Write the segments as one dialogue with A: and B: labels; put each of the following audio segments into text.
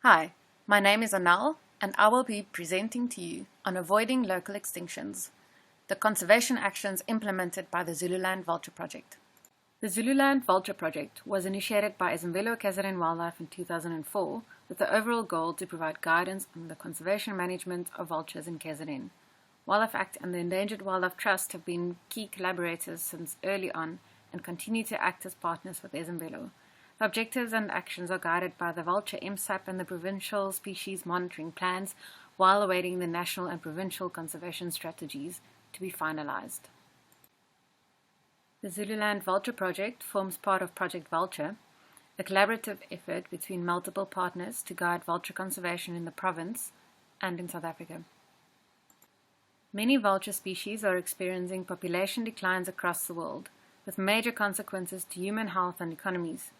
A: Hi, my name is Anel, and I will be presenting to you on avoiding local extinctions, the conservation actions implemented by the Zululand Vulture Project. The Zululand Vulture Project was initiated by Ezemvelo KZN Wildlife in 2004 with the overall goal to provide guidance on the conservation management of vultures in KZN. Wildlife Act and the Endangered Wildlife Trust have been key collaborators since early on and continue to act as partners with Ezemvelo. The objectives and actions are guided by the Vulture MSAP and the provincial species monitoring plans while awaiting the national and provincial conservation strategies to be finalized. The Zululand Vulture Project forms part of Project Vulture, a collaborative effort between multiple partners to guide vulture conservation in the province and in South Africa. Many vulture species are experiencing population declines across the world, with major consequences to human health and economies.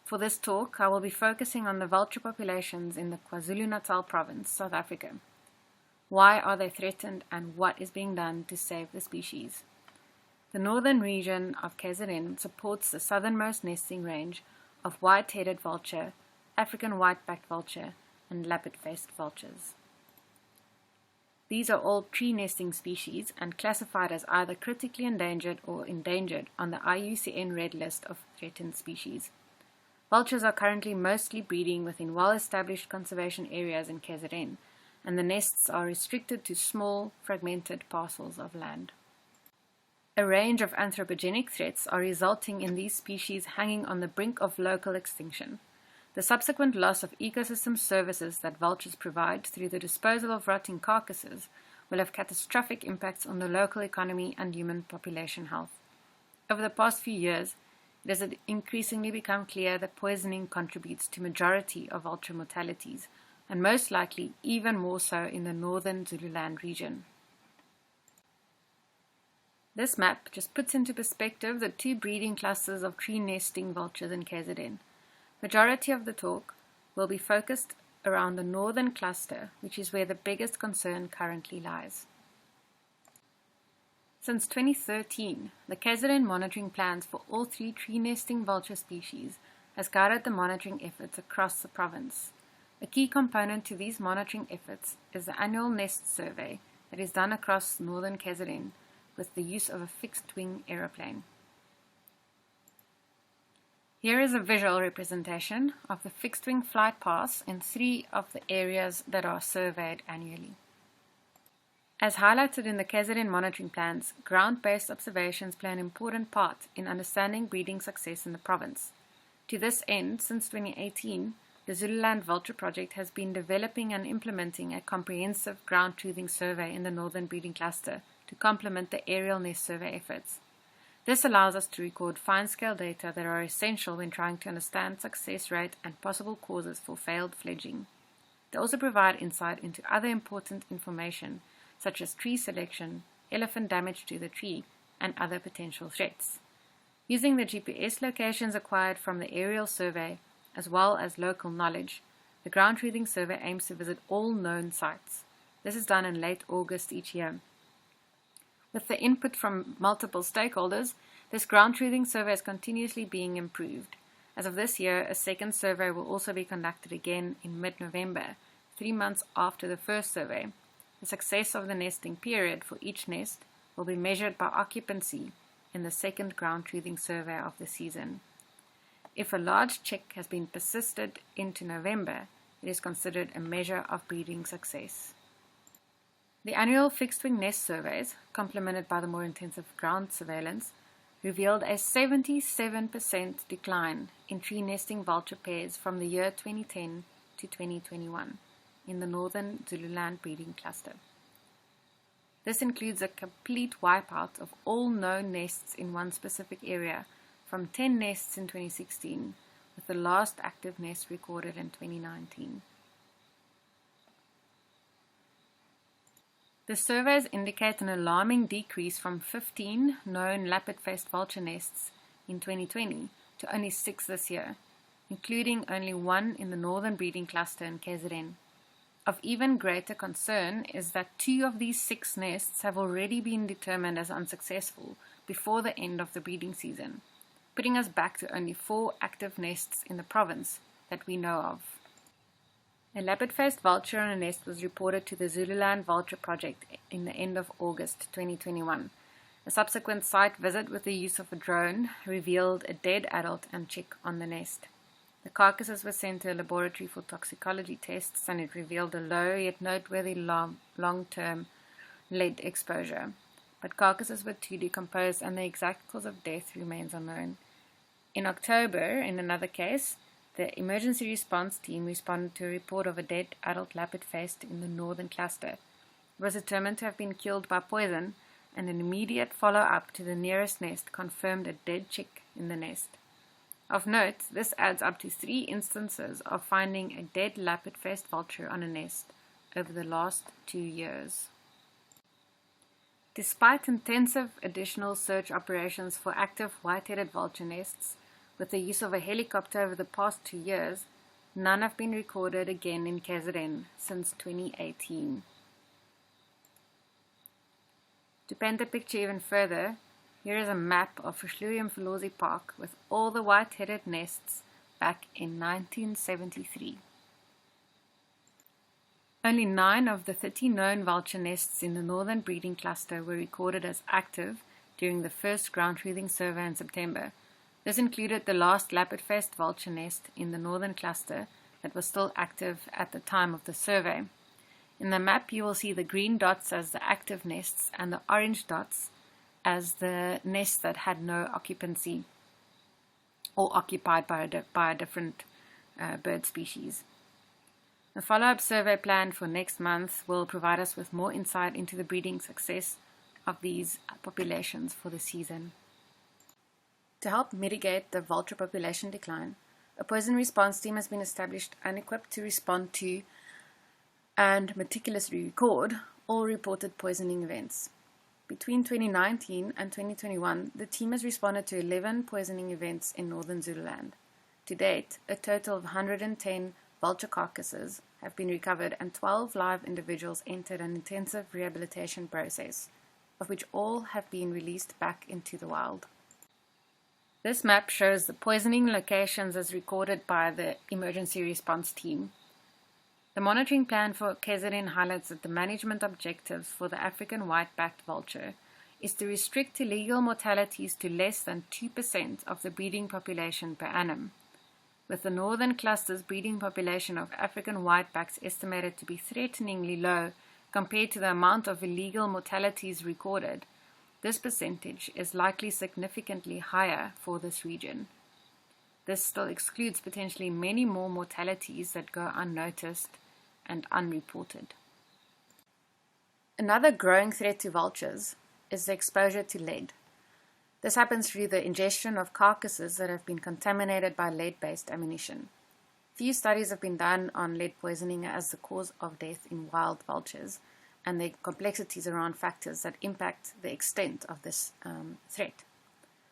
A: For this talk, I will be focusing on the vulture populations in the Kwazulu-Natal province, South Africa. Why are they threatened and what is being done to save the species? The northern region of KZN supports the southernmost nesting range of white-headed vulture, African white-backed vulture, and lappet-faced vultures. These are all tree-nesting species and classified as either critically endangered or endangered on the IUCN Red List of threatened species. Vultures are currently mostly breeding within well-established conservation areas in KZN, and the nests are restricted to small, fragmented parcels of land. A range of anthropogenic threats are resulting in these species hanging on the brink of local extinction. The subsequent loss of ecosystem services that vultures provide through the disposal of rotting carcasses will have catastrophic impacts on the local economy and human population health. Over the past few years, it has increasingly become clear that poisoning contributes to majority of vulture mortalities, and most likely even more so in the northern Zululand region. This map just puts into perspective the two breeding clusters of tree-nesting vultures in KZN. Majority of the talk will be focused around the northern cluster, which is where the biggest concern currently lies. Since 2013, the KZN monitoring plans for all three tree-nesting vulture species has guided the monitoring efforts across the province. A key component to these monitoring efforts is the annual nest survey that is done across northern KZN with the use of a fixed-wing aeroplane. Here is a visual representation of the fixed-wing flight paths in three of the areas that are surveyed annually. As highlighted in the KZN monitoring plans, ground-based observations play an important part in understanding breeding success in the province. To this end, since 2018, the Zululand Vulture Project has been developing and implementing a comprehensive ground-truthing survey in the northern breeding cluster to complement the aerial nest survey efforts. This allows us to record fine-scale data that are essential when trying to understand success rate and possible causes for failed fledging. They also provide insight into other important information, such as tree selection, elephant damage to the tree, and other potential threats. Using the GPS locations acquired from the aerial survey, as well as local knowledge, the ground-truthing survey aims to visit all known sites. This is done in late August each year. With the input from multiple stakeholders, this ground-truthing survey is continuously being improved. As of this year, a second survey will also be conducted again in mid-November, 3 months after the first survey. The success of the nesting period for each nest will be measured by occupancy in the second ground-truthing survey of the season. If a large chick has been persisted into November, it is considered a measure of breeding success. The annual fixed-wing nest surveys, complemented by the more intensive ground surveillance, revealed a 77% decline in tree-nesting vulture pairs from the year 2010 to 2021 in the northern Zululand breeding cluster. This includes a complete wipeout of all known nests in one specific area, from 10 nests in 2016, with the last active nest recorded in 2019. The surveys indicate an alarming decrease from 15 known lappet-faced vulture nests in 2020 to only 6 this year, including only 1 in the northern breeding cluster in KZN. Of even greater concern is that 2 of these 6 nests have already been determined as unsuccessful before the end of the breeding season, putting us back to only 4 active nests in the province that we know of. A leopard-faced vulture on a nest was reported to the Zululand Vulture Project in the end of August 2021. A subsequent site visit with the use of a drone revealed a dead adult and chick on the nest. The carcasses were sent to a laboratory for toxicology tests, and it revealed a low yet noteworthy long-term lead exposure. But carcasses were too decomposed, and the exact cause of death remains unknown. In October, in another case, the emergency response team responded to a report of a dead adult leopard-faced in the northern cluster. It was determined to have been killed by poison, and an immediate follow-up to the nearest nest confirmed a dead chick in the nest. Of note, this adds up to 3 instances of finding a dead leopard-faced vulture on a nest over the last 2 years. Despite intensive additional search operations for active white-headed vulture nests, with the use of a helicopter over the past 2 years, none have been recorded again in KZN since 2018. To paint the picture even further, here is a map of Vlooienflozi Park with all the white-headed nests back in 1973. Only 9 of the 30 known vulture nests in the northern breeding cluster were recorded as active during the first ground truthing survey in September. This included the last leopard-faced vulture nest in the northern cluster that was still active at the time of the survey. In the map, you will see the green dots as the active nests and the orange dots as the nests that had no occupancy or occupied by a different bird species. The follow-up survey planned for next month will provide us with more insight into the breeding success of these populations for the season. To help mitigate the vulture population decline, a poison response team has been established and equipped to respond to and meticulously record all reported poisoning events. Between 2019 and 2021, the team has responded to 11 poisoning events in northern Zululand. To date, a total of 110 vulture carcasses have been recovered and 12 live individuals entered an intensive rehabilitation process, of which all have been released back into the wild. This map shows the poisoning locations as recorded by the emergency response team. The monitoring plan for KZN highlights that the management objectives for the African white-backed vulture is to restrict illegal mortalities to less than 2% of the breeding population per annum. With the northern cluster's breeding population of African whitebacks estimated to be threateningly low compared to the amount of illegal mortalities recorded, this percentage is likely significantly higher for this region. This still excludes potentially many more mortalities that go unnoticed and unreported. Another growing threat to vultures is the exposure to lead. This happens through the ingestion of carcasses that have been contaminated by lead-based ammunition. Few studies have been done on lead poisoning as the cause of death in wild vultures, and the complexities around factors that impact the extent of this threat.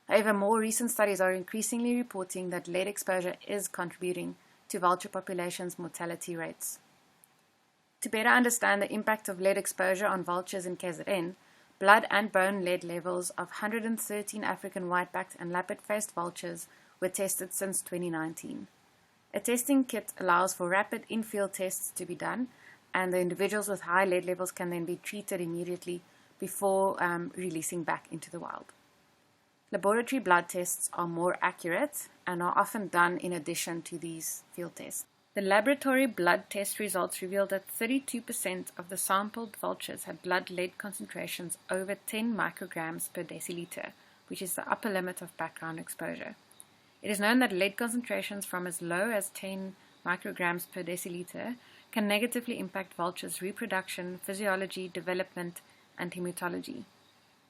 A: However, more recent studies are increasingly reporting that lead exposure is contributing to vulture populations' mortality rates. To better understand the impact of lead exposure on vultures in KZN, blood and bone lead levels of 113 African white-backed and leopard-faced vultures were tested since 2019. A testing kit allows for rapid in-field tests to be done, and the individuals with high lead levels can then be treated immediately before releasing back into the wild. Laboratory blood tests are more accurate and are often done in addition to these field tests. The laboratory blood test results revealed that 32% of the sampled vultures had blood lead concentrations over 10 micrograms per deciliter, which is the upper limit of background exposure. It is known that lead concentrations from as low as 10 micrograms per deciliter can negatively impact vultures' reproduction, physiology, development, and hematology.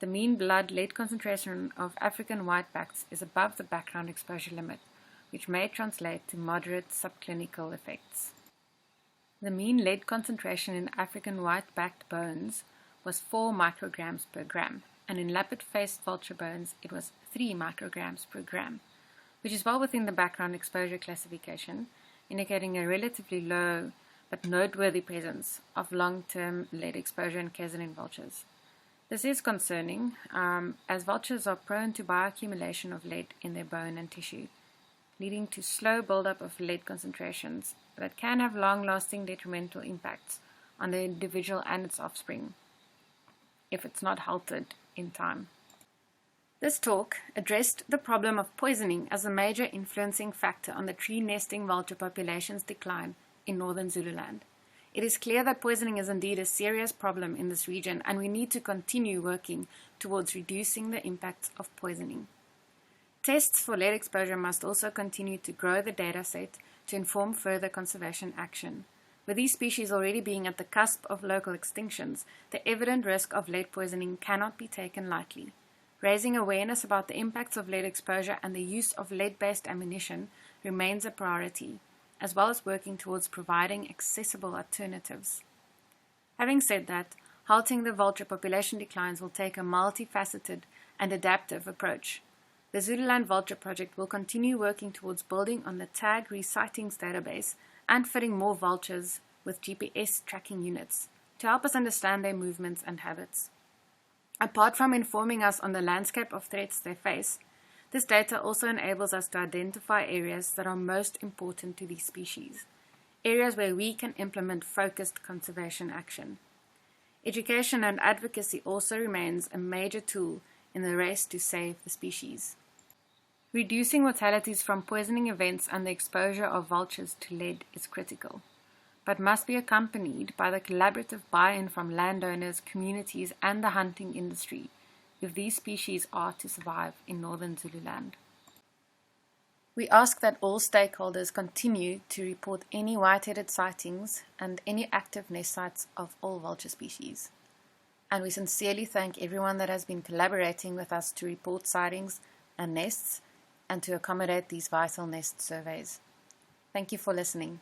A: The mean blood lead concentration of African whitebacks is above the background exposure limit, which may translate to moderate subclinical effects. The mean lead concentration in African white-backed bones was 4 micrograms per gram, and in leopard-faced vulture bones it was 3 micrograms per gram, which is well within the background exposure classification, indicating a relatively low but noteworthy presence of long-term lead exposure in KZN vultures. This is concerning, as vultures are prone to bioaccumulation of lead in their bone and tissue, leading to slow buildup of lead concentrations that can have long-lasting detrimental impacts on the individual and its offspring, if it's not halted in time. This talk addressed the problem of poisoning as a major influencing factor on the tree-nesting vulture population's decline in northern Zululand. It is clear that poisoning is indeed a serious problem in this region, and we need to continue working towards reducing the impacts of poisoning. Tests for lead exposure must also continue to grow the data set to inform further conservation action. With these species already being at the cusp of local extinctions, the evident risk of lead poisoning cannot be taken lightly. Raising awareness about the impacts of lead exposure and the use of lead-based ammunition remains a priority, as well as working towards providing accessible alternatives. Having said that, halting the vulture population declines will take a multifaceted and adaptive approach. The Zululand Vulture Project will continue working towards building on the tag resightings database and fitting more vultures with GPS tracking units to help us understand their movements and habits. Apart from informing us on the landscape of threats they face, this data also enables us to identify areas that are most important to these species, areas where we can implement focused conservation action. Education and advocacy also remains a major tool in the race to save the species. Reducing mortalities from poisoning events and the exposure of vultures to lead is critical, but must be accompanied by the collaborative buy-in from landowners, communities, and the hunting industry if these species are to survive in northern Zululand. We ask that all stakeholders continue to report any white-headed sightings and any active nest sites of all vulture species. And we sincerely thank everyone that has been collaborating with us to report sightings and nests and to accommodate these vital nest surveys. Thank you for listening.